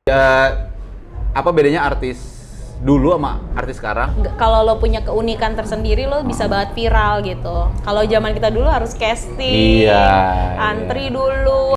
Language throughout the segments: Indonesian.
Ya, apa bedanya artis dulu sama artis sekarang? Kalau lo punya keunikan tersendiri, lo bisa banget viral gitu. Kalau zaman kita dulu harus casting, antri dulu.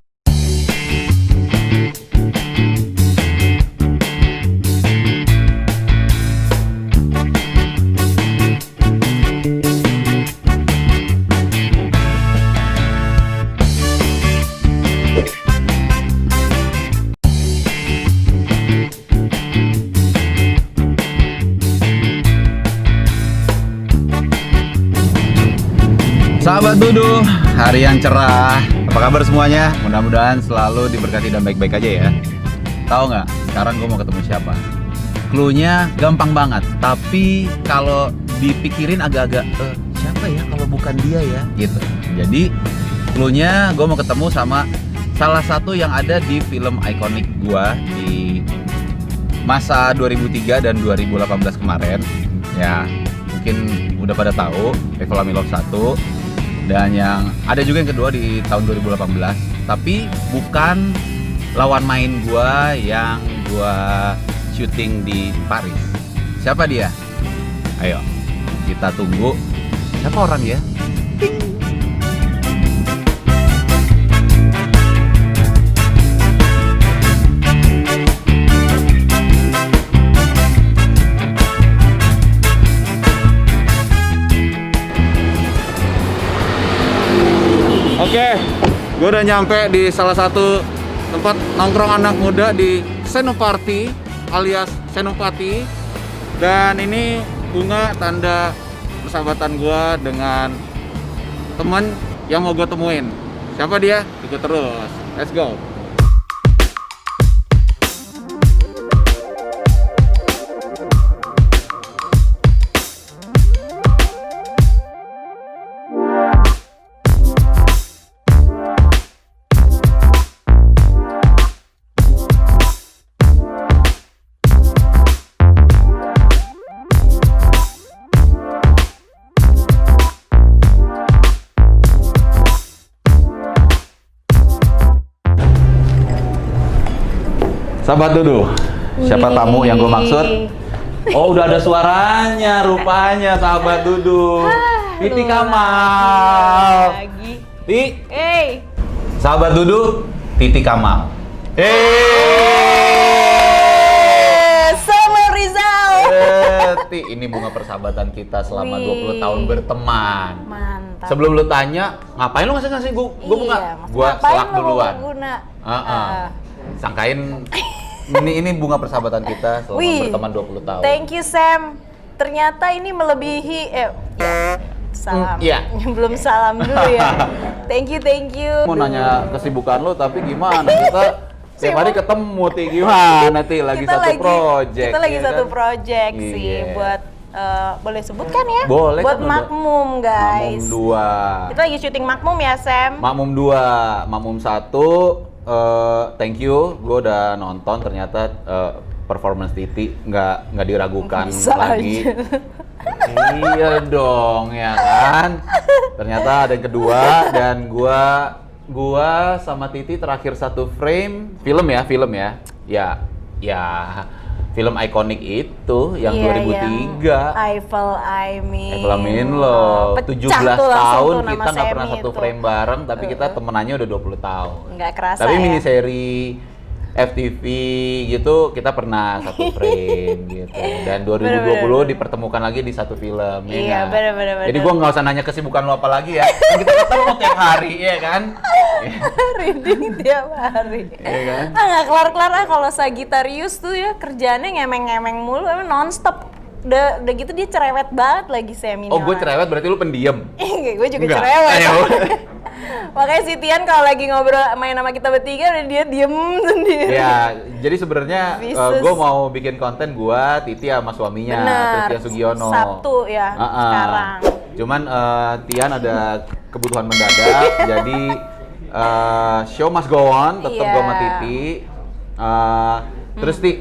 Sahabat Dudu, hari yang cerah. Apa kabar semuanya? Mudah-mudahan selalu diberkati dan baik-baik aja ya. Tahu nggak? Sekarang gue mau ketemu siapa? Cluenya gampang banget, tapi kalau dipikirin agak-agak siapa ya kalau bukan dia ya? Gitu. Jadi cluenya gue mau ketemu sama salah satu yang ada di film ikonik gue di masa 2003 dan 2018 kemarin. Ya, mungkin udah pada tahu Evel Amilov 1. Dan yang ada juga yang kedua di tahun 2018, tapi bukan lawan main gua yang gua syuting di Paris. Siapa dia? Ayo, kita tunggu. Siapa orang ya? Oke, gue udah nyampe di salah satu tempat nongkrong anak muda di Senopati alias Senopati. Dan ini bunga tanda persahabatan gue dengan teman yang mau gue temuin. Siapa dia? Ikut terus, let's go. Sahabat Dudu, siapa tamu yang gue maksud? Oh, udah ada suaranya, rupanya sahabat Dudu. Titi Kamal. Ti. Sahabat Dudu, Titi Kamal. Samuel Rizal. Ti, ini bunga persahabatan kita selama 20 tahun berteman. Mantap. Sebelum lu tanya, ngapain lu ngasih gue bunga? Gua selak duluan. Sangkain ini bunga persahabatan kita selama berteman 20 tahun. Thank you Sam. Ternyata ini melebihi salam. Belum salam dulu ya. Thank you. Mau nanya kesibukan lo, tapi gimana? Kita tiap hari ketemu, Ti. Gimana, Ti? Project. Kita lagi ya satu kan? project sih buat boleh sebutkan ya? Boleh. Buat kan, Makmum, guys. Makmum 2. Kita lagi syuting Makmum ya, Sam? Makmum 2, Makmum 1. Thank you, gue udah nonton. Ternyata performance Titi nggak diragukan bisa lagi. Aja. Iya dong, ya kan. Ternyata ada yang kedua dan gua sama Titi terakhir satu frame film ya. Ya. Film ikonik itu yang 2003. Eiffel Amilov. 17 tahun kita nggak pernah satu itu. frame bareng, tapi kita temenannya udah 20 tahun. Nggak kerasa tapi ya. miniseri FTV gitu kita pernah satu frame gitu. Dan 2020 dipertemukan lagi di satu film. Iya, benar. Jadi gua nggak usah nanya kesibukan lo apa lagi ya. Kan kita ketemu tiap hari, ya kan? Reading tiap hari. Iya kan? Nggak kelar-kelar kalau Sagittarius tuh ya kerjaannya ngemeng-ngemeng mulu, emang nonstop. Udah gitu dia cerewet banget lagi seminar. Oh, gue cerewet berarti lu pendiam? Gue juga cerewet. Makanya si Tian kalau lagi ngobrol main sama kita bertiga, dia diem sendiri. Ya, jadi sebenarnya gue mau bikin konten gue, Titi sama suaminya, Christian Sugiono. Sabtu ya, sekarang. Cuman Tian ada kebutuhan mendadak, jadi show must go on, tetap gue sama Titi. Terus Ti,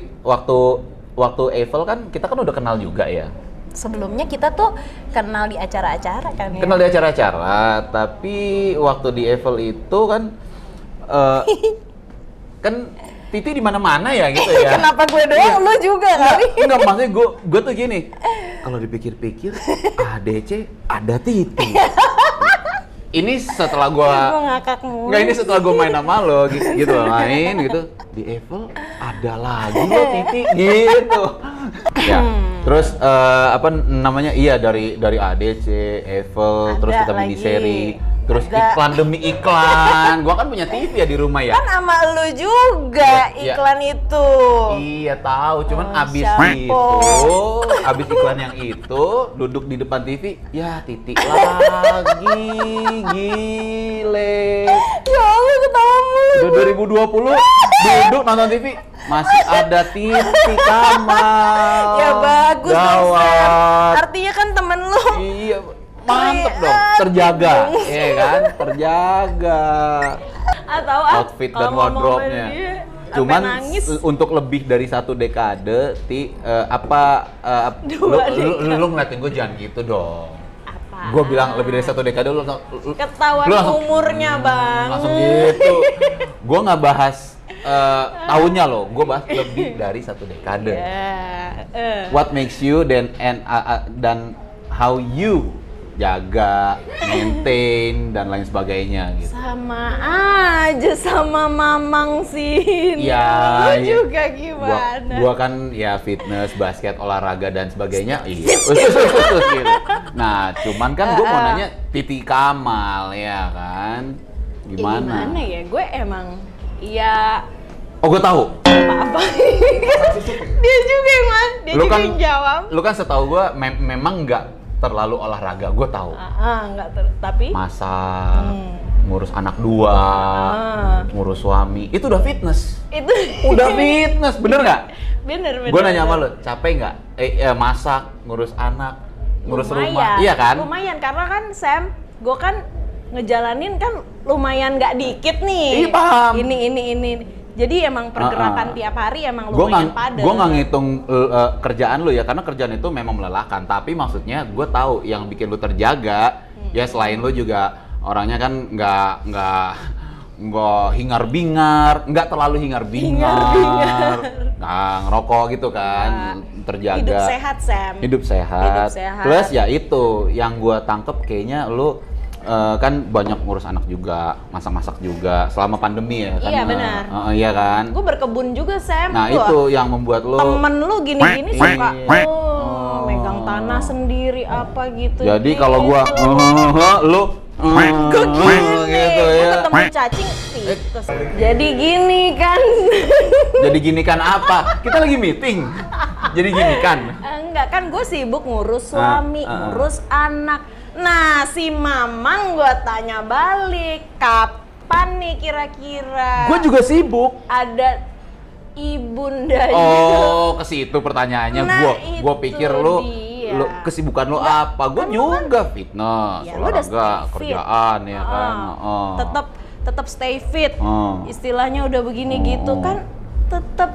waktu Eiffel kan kita kan udah kenal juga ya. Sebelumnya kita tuh kenal di acara-acara kan ya? Kenal di acara-acara, tapi waktu di Eiffel itu kan kan Titi di mana-mana ya gitu ya. Kenapa gue doang, lu juga kali? Enggak, maksudnya gue tuh gini. Kalau dipikir-pikir, ADC ada Titi. Ini setelah gue ngakak mulu. Enggak, ini setelah gue main sama lo gitu main gitu. Di Eiffel ada lagi lo Titi gitu. Ya. Terus apa namanya? Iya dari ADC, Eiffel, terus kita mini seri. Terus iklan demi iklan. Gua kan punya TV ya di rumah ya. Kan sama lu juga iklan itu. Iya tahu, cuman abis iklan yang itu duduk di depan TV, ya titik lagi, gile. Ya Allah, ketawa mulu. Udah 2020 duduk nonton TV, masih ada Titi Kamal. Ya bagus dong, Sam. Artinya kan temen lu. Iya. Mantep dong, terjaga, ya kan, terjaga. Atau outfit dan wardrobe-nya. Cuman untuk lebih dari 1 dekade, lu ngeliatin gue jangan gitu dong. Apa? Gue bilang lebih dari 1 dekade lu ketahuan langsung, umurnya bang. Langsung gitu. Gue nggak bahas tahunnya loh, gue bahas lebih dari 1 dekade. What makes you dan how you jaga, maintain, dan lain sebagainya gitu. Sama aja sama Mamang sih. Ya, lu juga gimana? Gua kan ya fitness, basket, olahraga dan sebagainya. Iya. Gitu. Nah, cuman kan gua mau nanya Titi Kamal ya kan. Gimana? Gimana ya? Gue emang ya. Oh, gue tahu. Apa? Dia juga yang jawab. Lu kan setahu gua memang nggak terlalu olahraga, gue tahu. Tapi masak, ngurus anak 2, ngurus suami, itu udah fitness. Udah fitness, bener nggak? Bener. Gue nanya sama lo, capek nggak? Masak, ngurus anak, ngurus rumah, iya kan? Lumayan, karena kan Sam, gue kan ngejalanin kan lumayan nggak dikit nih. Iya paham. Ini. Jadi emang pergerakan tiap hari emang lumayan padat. Gue nggak ngitung kerjaan lu ya, karena kerjaan itu memang melelahkan. Tapi maksudnya gue tahu yang bikin lu terjaga, ya selain lu juga orangnya kan nggak hingar-bingar, nggak terlalu hingar-bingar, nggak ngerokok gitu kan, terjaga. Hidup sehat, Sam. Hidup sehat. Plus ya itu yang gue tangkep kayaknya lu kan banyak ngurus anak juga, masak-masak juga selama pandemi ya kan? Iya benar. Iya kan? Gue berkebun juga, Sam. Nah itu yang membuat lo temen lu gini-gini suka megang tanah sendiri apa gitu. Jadi kalau gua lu gitu ya. Ketemu cacing terus. Jadi gini kan. Jadi gini kan apa? Kita lagi meeting. Jadi gini kan? Enggak kan, gue sibuk ngurus suami, ngurus anak. Nah, si Mamang gue tanya balik, kapan nih kira-kira? Gue juga sibuk. Ada ibundanya. Oh, ke situ pertanyaannya. Nah, gue pikir lu kesibukan lu apa? Gue juga fitness, ya, olahraga, kerjaan ya kan. Tetap stay fit. Istilahnya udah begini gitu kan. Tetap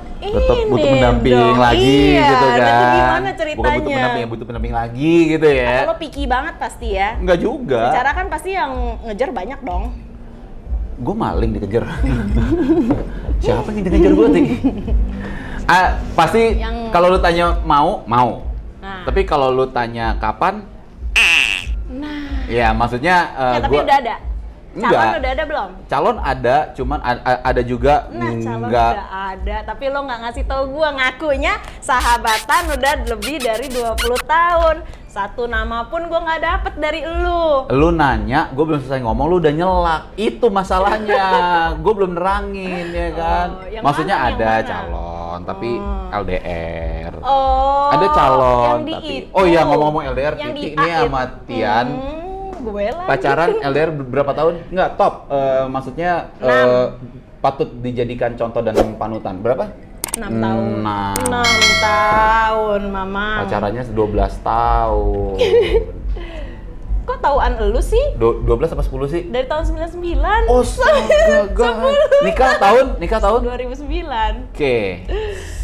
butuh pendamping lagi gitu kan. Itu gimana ceritanya? Butuh pendamping lagi gitu ya. Lo picky banget pasti ya? Enggak juga. Bicara kan pasti yang ngejar banyak dong. Gue maling dikejar. Siapa yang dikejar gue nih? Pasti kalau lu tanya mau. Nah. Tapi kalau lu tanya kapan? Nah. Ya maksudnya tapi udah ada. Calon udah ada belum? Calon ada, cuman ada juga calon udah ada, tapi lo nggak ngasih tau gue. Ngakunya sahabatan udah lebih dari 20 tahun. Satu nama pun gue nggak dapet dari lu. Lu nanya, gue belum selesai ngomong, lu udah nyelak. Itu masalahnya. Gue belum nerangin ya kan. Maksudnya ada calon, tapi LDR. Ada calon, tapi iya ngomong-ngomong LDR, Titi ini sama Tian. Pacaran LDR berapa tahun? Enggak, top. Maksudnya patut dijadikan contoh dan panutan. Berapa? 6 tahun. 6 tahun, Mama. Pacarannya 12 tahun. Kok tauan elu sih? 12 apa 10 sih? Dari tahun 99. Oh, astaga. Nikah tahun? 2009. Oke.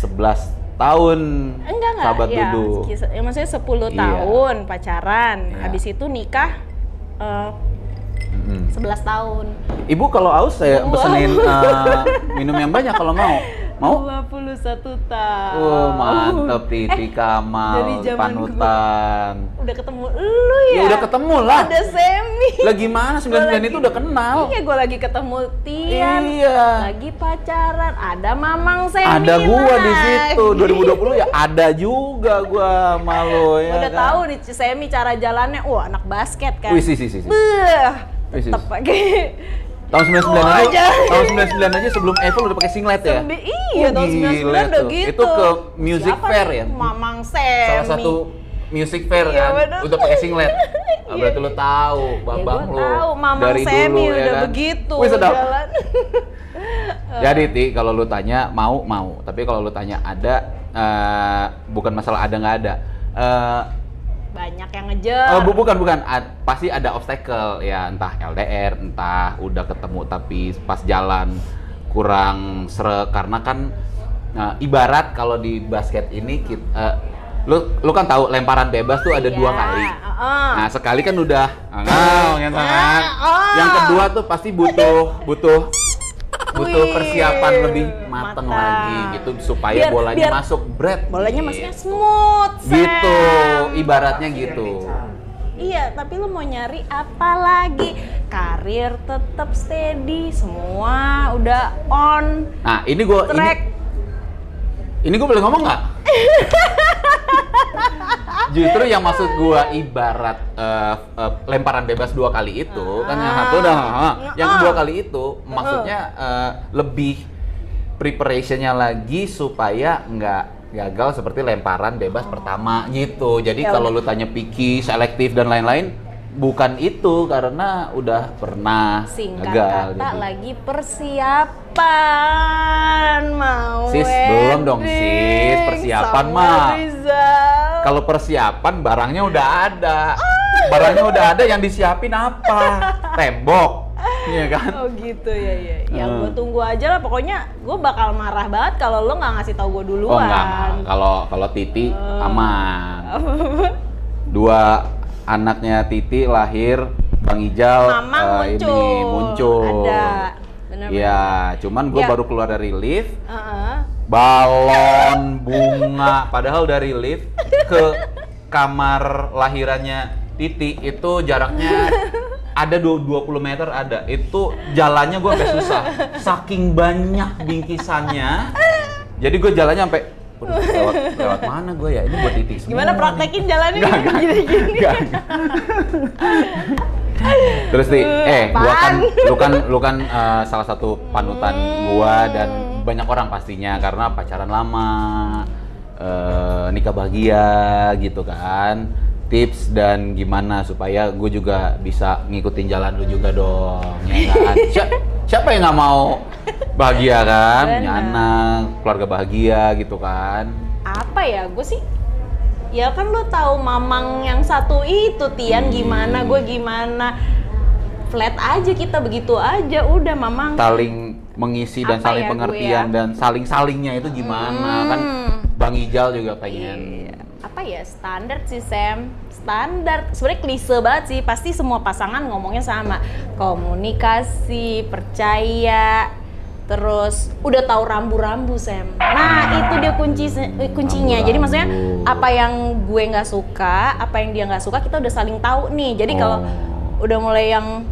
11 tahun. Enggak. Sahabat duduk. Ya, maksudnya 10 tahun pacaran. Habis itu nikah 11 tahun. Ibu kalau aus saya pesenin minum yang banyak kalau mau. Mau? 21 tahun. Oh, mantep Titi Kamal, dari zaman panutan. Udah ketemu lu ya? Ya udah ketemu lah. Ada Semi. Lah gimana 99 itu udah kenal. Iya, gue lagi ketemu Tian. Iya. Lagi pacaran. Ada Mamang Semi. Ada gua di lagi. situ 2020 ya ada juga gua malu ya. Udah kan? tahu nih Semi cara jalannya. Wah, anak basket kan. Wih, sih. Beuh, Wih, tetep pakai. Tahun 99 Oh, aja. aja. Tahun 99 aja sebelum Eiffel udah pakai singlet ya. Iya, tahun Gila 99 udah tuh. gitu. Itu ke music Siapa fair nih? ya. Mamang Semi. Salah satu music fair Iya, kan. bener. Udah pakai singlet. Ah, berarti lu tahu babang Ya, lu. gua tahu Mamang dari Semi dulu udah ya kan. begitu Wih, sedap. jalan. Jadi Ti, kalau lu tanya mau. Tapi kalau lu tanya ada, bukan masalah ada nggak ada. Banyak yang ngejar. Bukan. Pasti ada obstacle ya, entah LDR, entah udah ketemu tapi pas jalan kurang srek karena kan ibarat kalau di basket ini lu kan tahu lemparan bebas tuh ada Iya, 2 kali. Nah, sekali kan udah gitu kan. Yang kedua tuh pasti butuh Wih, persiapan lebih mateng lagi gitu supaya bolanya masuk bread. Bolanya gitu. masuknya smooth, Sam. Gitu, ibaratnya gitu. Iya, tapi lu mau nyari apa lagi? Karir tetap steady, semua udah on Nah, track. ini gue boleh ngomong nggak? Justru yang maksud gue ibarat lemparan bebas 2 kali itu kan yang satu yang kedua kali itu maksudnya lebih preparationnya lagi supaya nggak gagal seperti lemparan bebas pertama gitu. Jadi Ya kalau lu tanya picky, selektif dan lain-lain bukan itu karena udah pernah Singkat gagal. kata gitu. lagi persiapan mau Sis, belum dong, Sis. wedding Persiapan sama mah. Rizal. Kalau persiapan barangnya udah ada. Barangnya udah ada, yang disiapin apa? Tembok. Iya kan? Oh gitu ya. Ya gue tunggu aja lah. Pokoknya gue bakal marah banget kalau lo nggak ngasih tahu gue duluan. Oh enggak. Kalau Titi aman. 2 anaknya Titi lahir, Bang Ijal Mamang ini muncul. Ada. Bener-bener. Ya, cuman gue Ya. baru keluar dari lift. Heeh. Balon, bunga, padahal dari lift ke kamar lahirannya Titi itu jaraknya ada 20 meter ada. Itu jalannya gue sampai susah. Saking banyak bingkisannya. Jadi gue jalannya sampai lewat mana gue ya? Ini buat Titi semua. Gimana praktekin jalannya Nggak. gini-gini? Terus Apaan? lu kan salah satu panutan gua dan banyak orang pastinya karena pacaran lama, nikah bahagia gitu kan. Tips dan gimana supaya gue juga bisa ngikutin jalan lu juga dong, ya kan? Siapa yang nggak mau bahagia kan, punya Bener. anak, keluarga bahagia gitu kan? Apa ya, gue sih ya kan lo tahu Mamang yang satu itu Tian gimana, gue gimana, flat aja kita begitu aja udah Mamang. Saling mengisi dan Apa saling ya, pengertian gue ya? dan saling-salingnya itu gimana kan? Bang Ijal juga pengen. Apa ya, standar sih Sam, standar sebenarnya klise banget sih, pasti semua pasangan ngomongnya sama, komunikasi, percaya, terus udah tahu rambu-rambu Sam. Nah itu dia kuncinya. Jadi maksudnya apa yang gue nggak suka, apa yang dia nggak suka, kita udah saling tahu nih. Jadi kalau udah mulai yang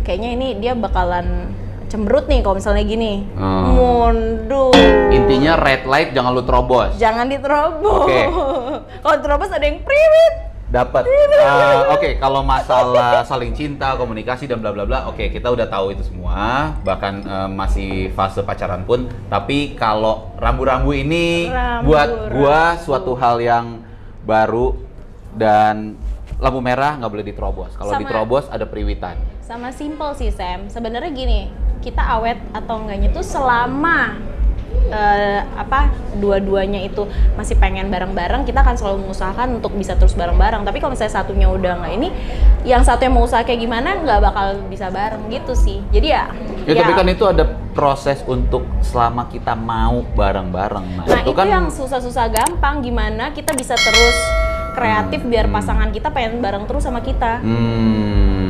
kayaknya ini dia bakalan cemberut nih kalau misalnya gini, mundur. Intinya red light jangan lu terobos. Jangan diterobos. Oke. Kalau terobos ada yang priwit. Dapat. Oke, kalau masalah saling cinta, komunikasi dan bla bla bla, oke kita udah tahu itu semua. Bahkan masih fase pacaran pun. Tapi kalau rambu-rambu ini buat gua suatu hal yang baru dan lampu merah nggak boleh diterobos. Kalau diterobos ada periwitan. Sama simple sih Sam. Sebenarnya gini, kita awet atau enggaknya tuh selama dua-duanya itu masih pengen bareng-bareng, kita akan selalu mengusahakan untuk bisa terus bareng-bareng. Tapi kalau misalnya satunya udah nggak ini, yang satunya mau usaha kayak gimana nggak bakal bisa bareng gitu sih. Jadi ya tapi kan itu ada proses untuk selama kita mau bareng-bareng. Nah itu kan yang susah-susah gampang, gimana kita bisa terus kreatif biar pasangan kita pengen bareng terus sama kita.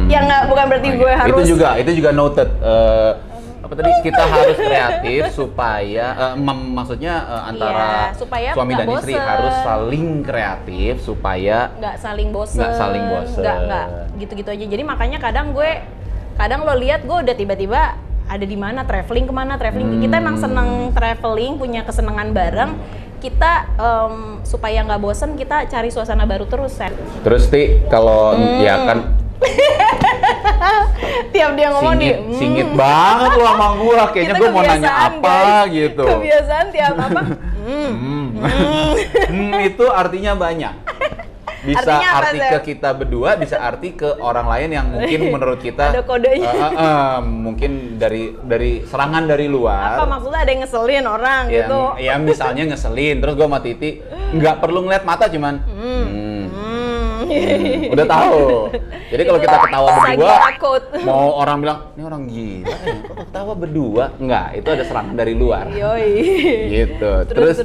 Ya nggak, bukan berarti gue harus. Itu juga noted. apa tadi, kita harus kreatif supaya maksudnya antara Iya, supaya suami nggak dan istri bosen. harus saling kreatif supaya nggak saling bosen, Nggak saling bosen. nggak gitu-gitu aja. Jadi makanya kadang lo lihat gue udah tiba-tiba ada di mana, traveling kemana, traveling. Kita emang seneng traveling, punya kesenangan bareng. Kita supaya nggak bosen, kita cari suasana baru terus, Sen. terus Ti kalau ya kan Tiap dia ngomong nih, singit banget lo sama gua, kayaknya kita gua mau nanya kebiasaan, apa guys. gitu. Kebiasaan tiap apa? Itu artinya banyak. Bisa Artinya apa, arti Sam? ke kita berdua, bisa arti ke orang lain yang mungkin menurut kita Ada kodenya. mungkin dari serangan dari luar. Apa maksudnya, ada yang ngeselin orang Ya, gitu? ya misalnya ngeselin, terus gua sama Titi nggak perlu ngeliat mata, cuman udah tahu. Jadi kalau kita ketawa berdua, Sagara quote. mau orang bilang ini orang gila ya, kok ketawa berdua? Enggak, itu ada serangan dari luar. Yoi. Gitu. Terus.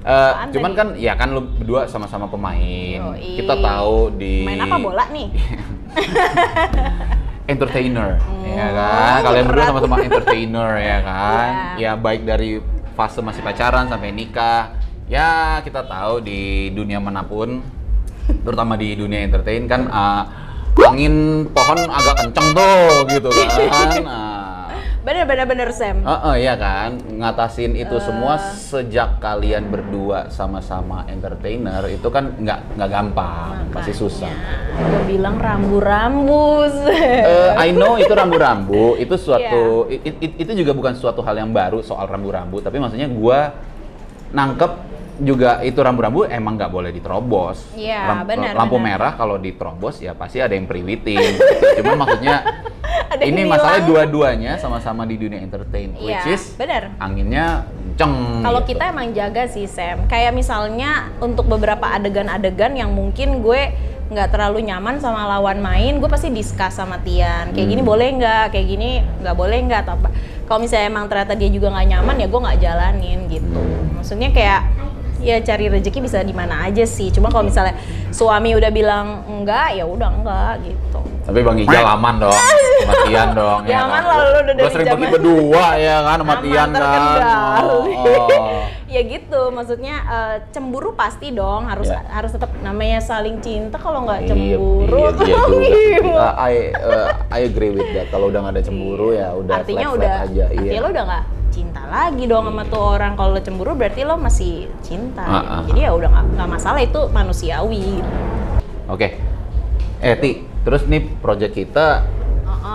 Apaan cuman tadi? kan ya kan lu berdua sama-sama pemain. Yoi. Kita tahu di Main apa, bola nih? entertainer, ya kan? Kalian berdua berat. sama-sama entertainer, ya kan? Iya. Ya baik dari fase masih pacaran sampai nikah. Ya kita tahu di dunia manapun, terutama di dunia entertain kan angin pohon agak kenceng tuh gitu kan. Bener Sam. Iya kan, ngatasin itu semua sejak kalian berdua sama-sama entertainer itu kan nggak gampang, pasti susah. Gue bilang rambu-rambu. I know itu rambu-rambu, itu suatu itu juga bukan suatu hal yang baru soal rambu-rambu, tapi maksudnya gua nangkep juga itu rambu-rambu emang nggak boleh diterobos. Iya, benar. Lampu merah kalau diterobos ya pasti ada yang priwitin. Cuman maksudnya Ada yang ini bilang. masalah dua-duanya sama-sama di dunia entertain, which Iya, is benar. anginnya kenceng. Kalau gitu. kita emang jaga sih, Sam. Kayak misalnya untuk beberapa adegan-adegan yang mungkin gue nggak terlalu nyaman sama lawan main, gue pasti discuss sama Tian. Kayak gini boleh nggak? Kayak gini nggak boleh nggak? Atau apa? Kalau misalnya emang ternyata dia juga nggak nyaman, ya gue nggak jalanin gitu. Maksudnya kayak ya cari rezeki bisa di mana aja sih. Cuma kalau misalnya suami udah bilang enggak, ya udah enggak gitu. Tapi Bang Ijal aman dong, sama Tian dong. Ya aman lah, lu udah Gua dari sering pergi zaman- berdua ya kan sama Aman, Tian kan. terkendali. Oh. Ya gitu, maksudnya cemburu pasti dong, harus Ya. harus tetap, namanya saling cinta. Kalau nggak Iya, cemburu, iya juga. gimana? I agree with that. Kalau udah nggak ada cemburu ya udah Artinya flat-flat udah, aja. artinya Iya. lo udah nggak cinta lagi dong sama tuh orang. Kalau lo cemburu berarti lo masih cinta. Jadi ya udah nggak masalah, itu manusiawi. Gitu. Oke. Ti, terus nih project kita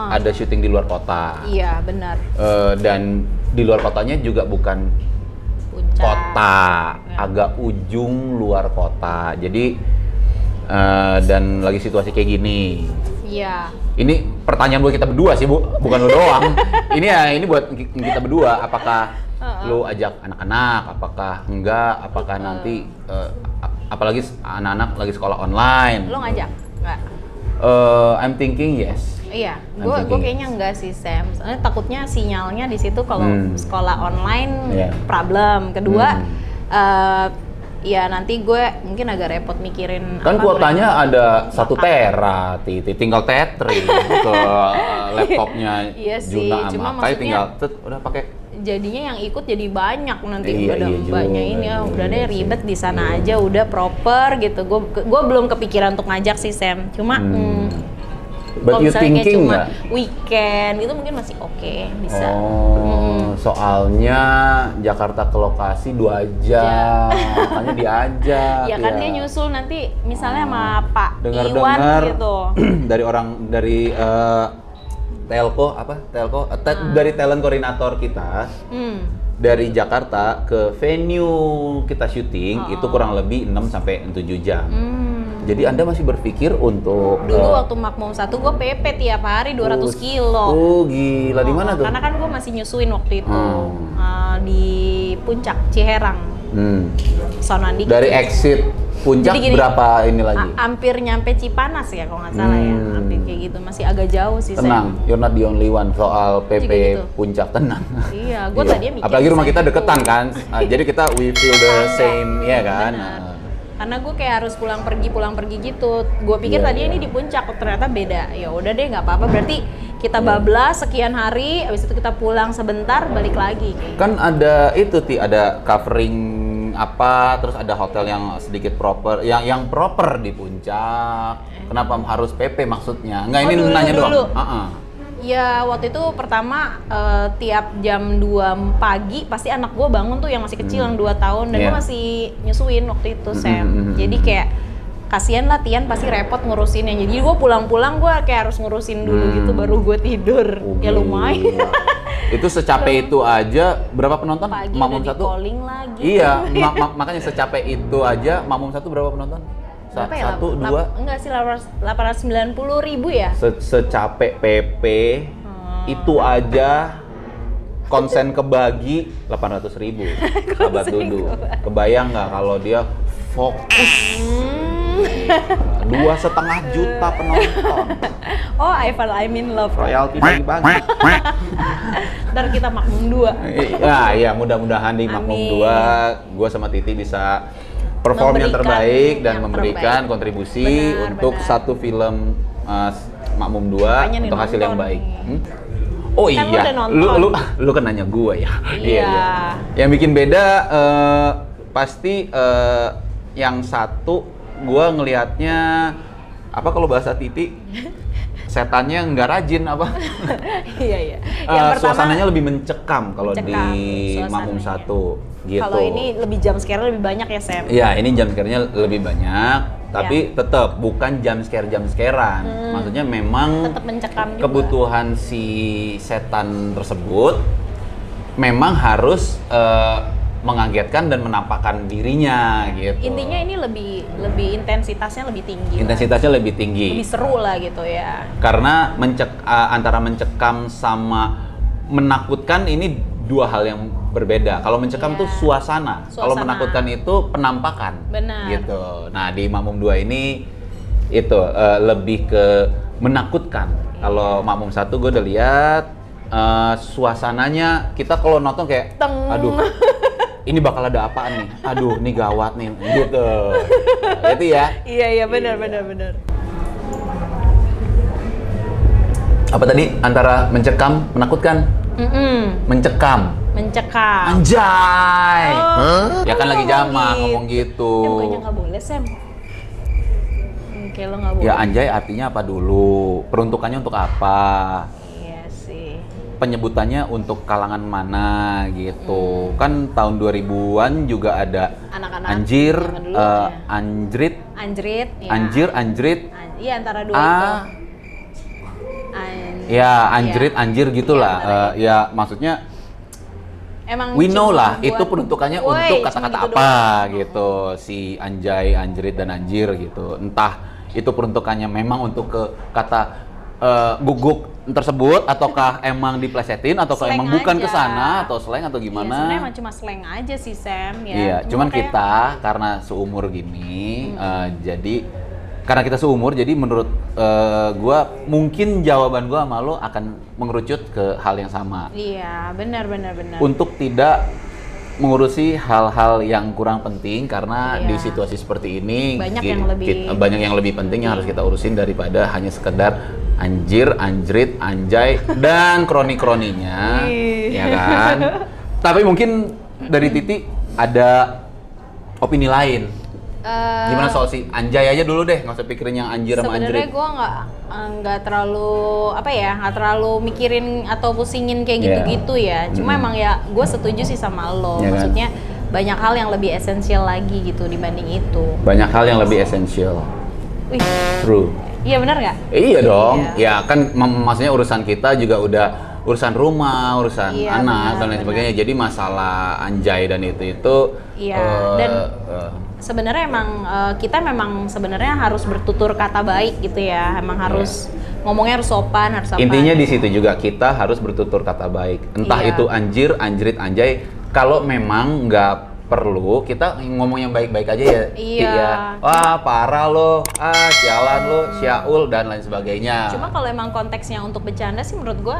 ada syuting di luar kota. Iya benar. Dan di luar kotanya juga bukan Puncak. kota, Ya. agak ujung luar kota. Jadi dan lagi situasi kayak gini. Iya. Ini pertanyaan buat kita berdua sih, Bu, bukan lu doang. Ini buat kita berdua. Apakah lu ajak anak-anak? Apakah enggak? Apakah nanti apalagi anak-anak lagi sekolah online? Lo ngajak? Nggak? I'm thinking yes. Iya, I'm gue thinking kayaknya enggak sih, Sam. Soalnya takutnya sinyalnya di situ kalau sekolah online Iya. problem. Kedua, ya nanti gue mungkin agak repot mikirin. Kan apa, kuotanya ada 1 makan. tera, tinggal tethering ke laptopnya Iya sih, Juna cuma sama Kai, maksudnya- tinggal udah pakai. Jadinya yang ikut jadi banyak nanti, Iya, udah iya juga, banyak ini ya, udah deh iya sih. ribet di sana aja, udah proper gitu. Gue belum kepikiran untuk ngajak sih, Sam. Cuma But kalau you misalnya kayak thinking cuma nggak? weekend itu mungkin masih oke, bisa. Soalnya Jakarta ke lokasi 2 jam, makanya diajak. Ya kan dia nyusul nanti misalnya sama Pak Iwan Dengar-dengar gitu. dari dari talent koordinator kita dari Jakarta ke venue kita syuting itu kurang lebih 6 sampai 7 jam. Jadi Anda masih berpikir untuk Dulu waktu Makmum 1 gue PP tiap hari 200 kilo. Gila, di mana tuh? Karena kan gue masih nyusuin waktu itu di Puncak Ciherang. Sonoan dikit. Dari exit Puncak Jadi gini, berapa ini lagi? Hampir nyampe Cipanas ya kalau nggak salah ya. Hampir kayak gitu, masih agak jauh sih. Tenang, you're not the only one soal PP Juga gitu. Puncak, tenang. Iya, gue tadinya mikir Apalagi rumah kita deketan deketan kan, jadi kita we feel the same, ya kan. Benar. Karena gue kayak harus pulang pergi gitu. Gue pikir Iya, tadinya iya. ini di puncak, ternyata beda. Ya udah deh, nggak apa-apa. Berarti kita bablas sekian hari, habis itu kita pulang sebentar, balik lagi. Kayak Kan ada itu ada covering apa, terus ada hotel yang sedikit proper, yang proper di puncak. Kenapa harus PP maksudnya? Enggak, Oh, ini nanya dulu. doang. Ya waktu itu pertama tiap jam 2 pagi pasti anak gue bangun tuh yang masih kecil yang 2 tahun dan gue Iya. masih nyusuin waktu itu Sam. Jadi kayak kasihan lah Tian pasti repot ngurusinnya. Jadi gue pulang-pulang gue kayak harus ngurusin dulu gitu baru gue tidur. Ya lumayan. Itu secapek itu aja berapa penonton? Pagi Makmum udah satu? di-calling lagi. Iya, makanya secapek itu aja Makmum satu berapa penonton? Berapa ya? Satu, dua? Enggak sih, 890.000 ya? Secapek PP itu aja konsen kebagi 800.000. Sahabat Dudu. Kebayang nggak kalau dia fokus 2,5 juta penonton. Oh, I'm in love. Royalti bagi-bagi. Ntar kita makmum 2. Ya, mudah-mudahan di Makmum Amin. 2 gua sama Titi bisa perform yang Memberikan terbaik dan yang memberikan terbaik. kontribusi Benar, untuk benar. satu film Makmum 2 Makanya untuk hasil yang nonton baik. nih. Oh Kan lu iya, udah nonton. lu kan nanya gua ya. Iya. Yang bikin beda pasti yang satu gua ngelihatnya apa kalau bahasa Titi setannya nggak rajin apa? Iya, iya. Yang pertama, Suasananya lebih mencekam kalau di Mencekam Makmum suasananya. 1 gitu. kalau ini lebih jam scare lebih banyak ya, Sam. Iya, ini jam scare-nya lebih banyak, tapi tetap bukan jam scare-an. Maksudnya memang Tetap mencekam juga. kebutuhan si setan tersebut memang harus mengagetkan dan menampakkan dirinya gitu. Intinya ini lebih intensitasnya lebih tinggi. Intensitasnya lebih tinggi. Lebih seru lah gitu ya. Karena antara mencekam sama menakutkan ini dua hal yang berbeda. Kalau mencekam Iya. tuh suasana. Kalau Suasana. menakutkan itu penampakan. Benar. Gitu. Nah, di Makmum 2 ini itu lebih ke menakutkan. Kalau Makmum 1 gue udah lihat suasananya, kita kalau nonton kayak Teng. aduh. Ini bakal ada apaan nih? Aduh, ini gawat nih. Gitu. Gitu ya. Iya, benar. Apa tadi? Antara mencekam, menakutkan? Mencekam. Mencekam. Anjay. Ya kan lagi ngomong jamak gitu. ngomong gitu. Bukannya nggak boleh, Sam. Kayak lo nggak boleh. Ya anjay artinya apa dulu? Peruntukannya untuk apa? Iya sih. Penyebutannya untuk kalangan mana gitu. Kan tahun 2000-an juga ada Anak-anak anjir, zaman dulu, ya. anjrit, Anjrit. Ya. anjir, anjrit. Iya, antara dua itu. Ya anjrit, anjir gitulah. Iya, Ya maksudnya Emang we know cuma lah, buat- itu peruntukannya Woi, untuk cuma kata-kata gitu apa doang. gitu, si anjay, anjrit, dan anjir gitu. Entah itu peruntukannya memang untuk ke kata guguk tersebut, ataukah emang diplesetin, ataukah Slang emang bukan aja. ke sana, atau slang atau Iya, gimana. sebenarnya emang cuma slang aja sih, Sam. Ya. Iya, cuman kayak- kita karena seumur gini, jadi karena kita seumur, jadi menurut gua mungkin jawaban gua sama lo akan mengerucut ke hal yang sama. Iya, benar. Untuk tidak mengurusi hal-hal yang kurang penting karena Iya. di situasi seperti ini Banyak yang lebih- banyak yang lebih penting yang harus kita urusin daripada hanya sekedar anjir, anjrit, anjay dan kroni-kroninya, Ih. ya kan? Tapi mungkin dari Titi ada opini lain. Gimana soal si anjay aja dulu deh, nggak usah pikirin yang anjir sama Sebenarnya anjrit. gue nggak terlalu mikirin atau pusingin kayak Iya. gitu-gitu ya. Cuma emang ya gue setuju sih sama lo. Iya kan? Maksudnya banyak hal yang lebih esensial lagi gitu dibanding itu. Banyak hal yang lebih esensial. Wih, True. iya benar nggak? Iya dong, Iya. ya kan maksudnya urusan kita juga udah urusan rumah, urusan Iya, anak dan lain benar. sebagainya. Jadi masalah anjay dan itu Iya, dan sebenarnya emang kita memang sebenarnya harus bertutur kata baik gitu ya. Emang harus ngomongnya harus sopan, harus apa. intinya di situ juga kita harus bertutur kata baik. Entah Iya. itu anjir, anjrit, anjay. Kalau memang nggak perlu, kita ngomong yang baik-baik aja ya. Ti, Iya. ya. Wah parah lo, sialan lo, syaul dan lain sebagainya. Cuma kalau emang konteksnya untuk bercanda sih menurut gua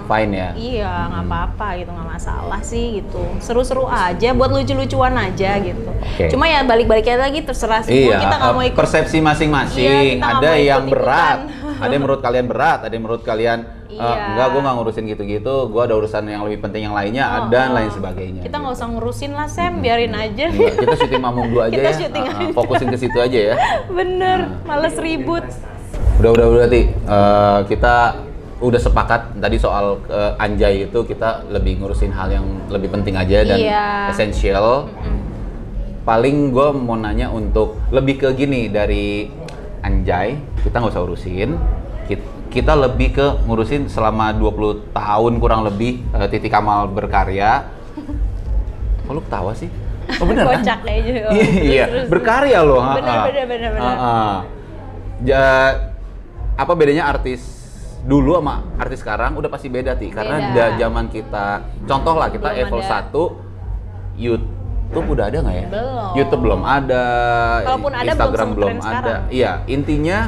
fine ya. Iya, nggak apa-apa gitu, nggak masalah sih gitu. Seru-seru aja, buat lucu-lucuan aja gitu. Oke. Cuma ya balik-baliknya lagi terserah sih. Iya, Kita nggak mau ikut. persepsi Iya, masing-masing. kita nggak Ada mau yang ikut-ikutan. berat, ada yang menurut kalian berat, ada yang menurut kalian Iya. enggak, gue nggak ngurusin gitu-gitu, gue ada urusan yang lebih penting yang lainnya, dan lain sebagainya. Kita nggak gitu. usah ngurusin lah Sam, biarin aja. Enggak, kita syuting Mamung dulu aja Kita ya. syuting aja. Fokusin ke situ aja ya. Bener, males ribut. Udah Ti. Kita udah sepakat tadi soal Anjay itu kita lebih ngurusin hal yang lebih penting aja dan Iya. esensial. Paling gue mau nanya untuk lebih ke gini, dari Anjay kita nggak usah urusin. Kita lebih ke ngurusin selama 20 tahun kurang lebih Titi Kamal berkarya. Kok lu ketawa sih? Oh bener kan? Kocak aja. Iya, berkarya loh. Bener. Apa bedanya artis dulu sama artis sekarang? Udah pasti beda Ti, karena Beda. zaman kita, contoh lah kita Belum level ada. 1 YouTube udah ada nggak ya? Belum. YouTube belum ada, Kalaupun ada, Instagram belum belum setren ada. sekarang. Iya, intinya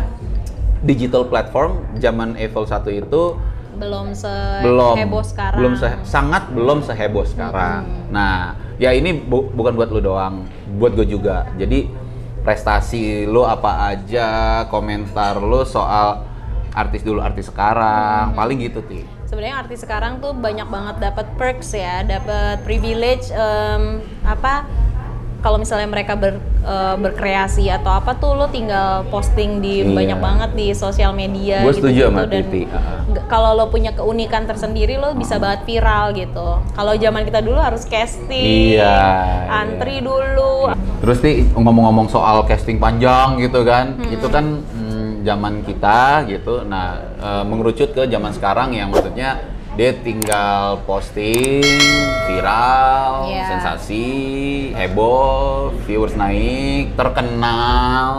digital platform zaman level 1 itu Belum belum seheboh sekarang. Sangat belum seheboh sekarang. Nah, ya ini bukan buat lu doang, buat gue juga. Jadi prestasi lu apa aja, komentar lu soal artis dulu, artis sekarang, paling gitu Ti. Sebenarnya artis sekarang tuh banyak banget dapat perks ya, dapat privilege kalau misalnya mereka berkreasi atau apa tuh lo tinggal posting di Iya. banyak banget di sosial media. Gue setuju sama dan Titi. kalau lo punya keunikan tersendiri lo bisa banget viral gitu. Kalau zaman kita dulu harus casting, Iya, antri dulu. Terus Ti, ngomong-ngomong soal casting panjang gitu kan, itu kan zaman kita gitu. Nah, mengerucut ke zaman sekarang yang maksudnya dia tinggal posting, viral, Iya. sensasi, heboh, viewers naik, terkenal.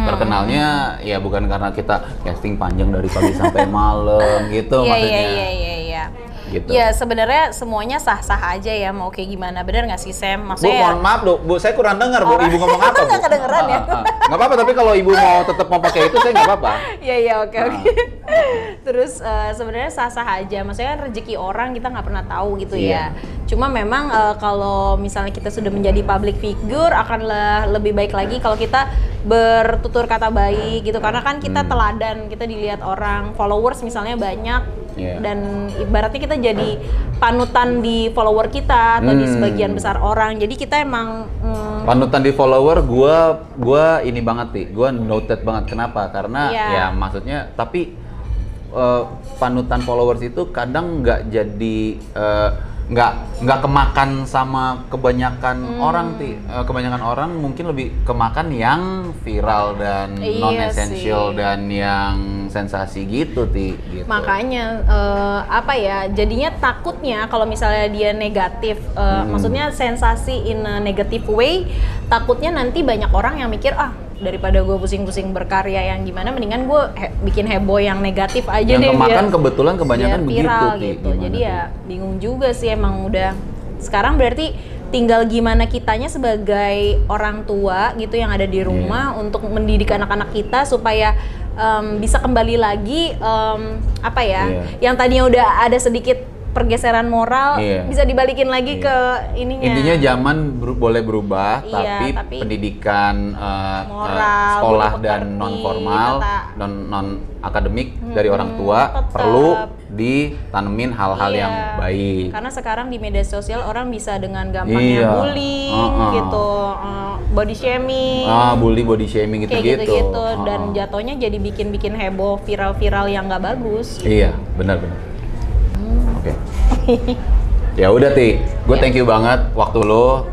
Terkenalnya ya bukan karena kita casting panjang dari pagi sampai malam gitu maksudnya. Iya. Gitu. Ya sebenarnya semuanya sah-sah aja ya, mau kayak gimana, bener nggak sih Sam? Bu, Maksudnya mohon maaf Bu, saya kurang dengar Bu, Ibu ngomong apa Bu? Nggak kedengeran ya? Nggak apa-apa, tapi kalau Ibu mau tetap mau pakai itu, saya nggak apa-apa. Iya oke. Terus sebenarnya sah-sah aja, maksudnya kan rezeki orang kita nggak pernah tahu gitu Iya. ya. Cuma memang kalau misalnya kita sudah menjadi public figure akanlah lebih baik lagi kalau kita bertutur kata baik gitu, karena kan kita teladan, kita dilihat orang, followers misalnya banyak. Iya. Dan ibaratnya kita jadi panutan di follower kita atau di sebagian besar orang. Jadi kita emang Panutan di follower, gua ini banget Ti, gua noted banget. Kenapa? Karena Iya. ya maksudnya, tapi panutan followers itu kadang nggak jadi nggak kemakan sama kebanyakan orang Ti. Kebanyakan orang mungkin lebih kemakan yang viral dan Iya non essential sih. dan yang sensasi gitu Ti. Gitu. makanya jadinya takutnya kalau misalnya dia negatif, maksudnya sensasi in a negative way, takutnya nanti banyak orang yang mikir daripada gue pusing-pusing berkarya yang gimana, mendingan gue bikin heboh yang negatif aja yang deh kemakan biar kebetulan kebanyakan begitu viral Ti. gitu. Gimana, Jadi Ti? ya bingung juga sih, emang udah sekarang berarti tinggal gimana kitanya sebagai orang tua gitu yang ada di rumah untuk mendidik anak-anak kita supaya bisa kembali lagi yang tadinya udah ada sedikit pergeseran moral bisa dibalikin lagi ke ininya. Intinya zaman boleh berubah, Iya, tapi pendidikan moral, sekolah budi dan pekerti, non formal, non akademik dari orang tua tetap. perlu ditanemin hal-hal yang baik. Karena sekarang di media sosial orang bisa dengan gampangnya bullying gitu, body shaming. Bully, body shaming kayak gitu-gitu. gitu dan jatuhnya jadi bikin heboh, viral-viral yang nggak bagus. Iya, benar-benar. Oke. Ya udah Ti, gue thank you banget waktu lo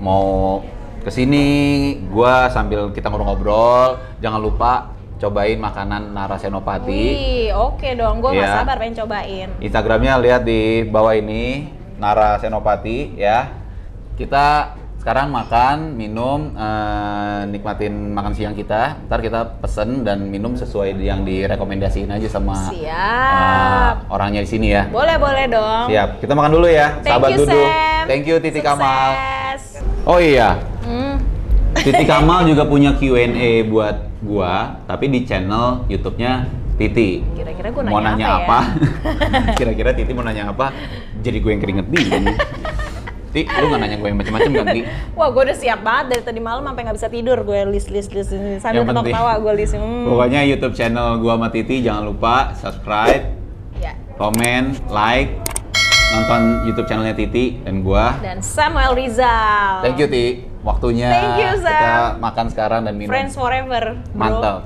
mau kesini, gue sambil kita ngobrol-ngobrol. Jangan lupa cobain makanan Nara Senopati. Wih, oke dong, gue nggak Iya. sabar pengen cobain. Instagramnya lihat di bawah ini, Nara Senopati ya. Kita sekarang makan, minum, nikmatin makan siang kita. Ntar kita pesen dan minum sesuai yang direkomendasiin aja sama Siap. orangnya di sini ya. Boleh dong. Siap, kita makan dulu ya. Thank Sahabat you, duduk. Sam. Thank you Titi Sukses. Kamal. Oh iya, Titi Kamal juga punya Q&A buat gua, tapi di channel YouTube-nya Titi. Kira-kira gue Mau nanya nanya apa apa? ya? Kira-kira Titi mau nanya apa? Jadi gue yang keringet dingin. Ti, lu nggak nanya gue yang macam-macam kan, Ti? Wah, gue udah siap banget dari tadi malam sampai nggak bisa tidur. Gue list sambil Yang penting. ketawa gue list. Pokoknya YouTube channel gua sama Titi jangan lupa subscribe, Ya. komen, like, nonton YouTube channelnya Titi dan gua. Dan Samuel Rizal. Thank you Ti, waktunya Thank you, Sam. kita makan sekarang dan minum. Friends forever, bro. Mantap.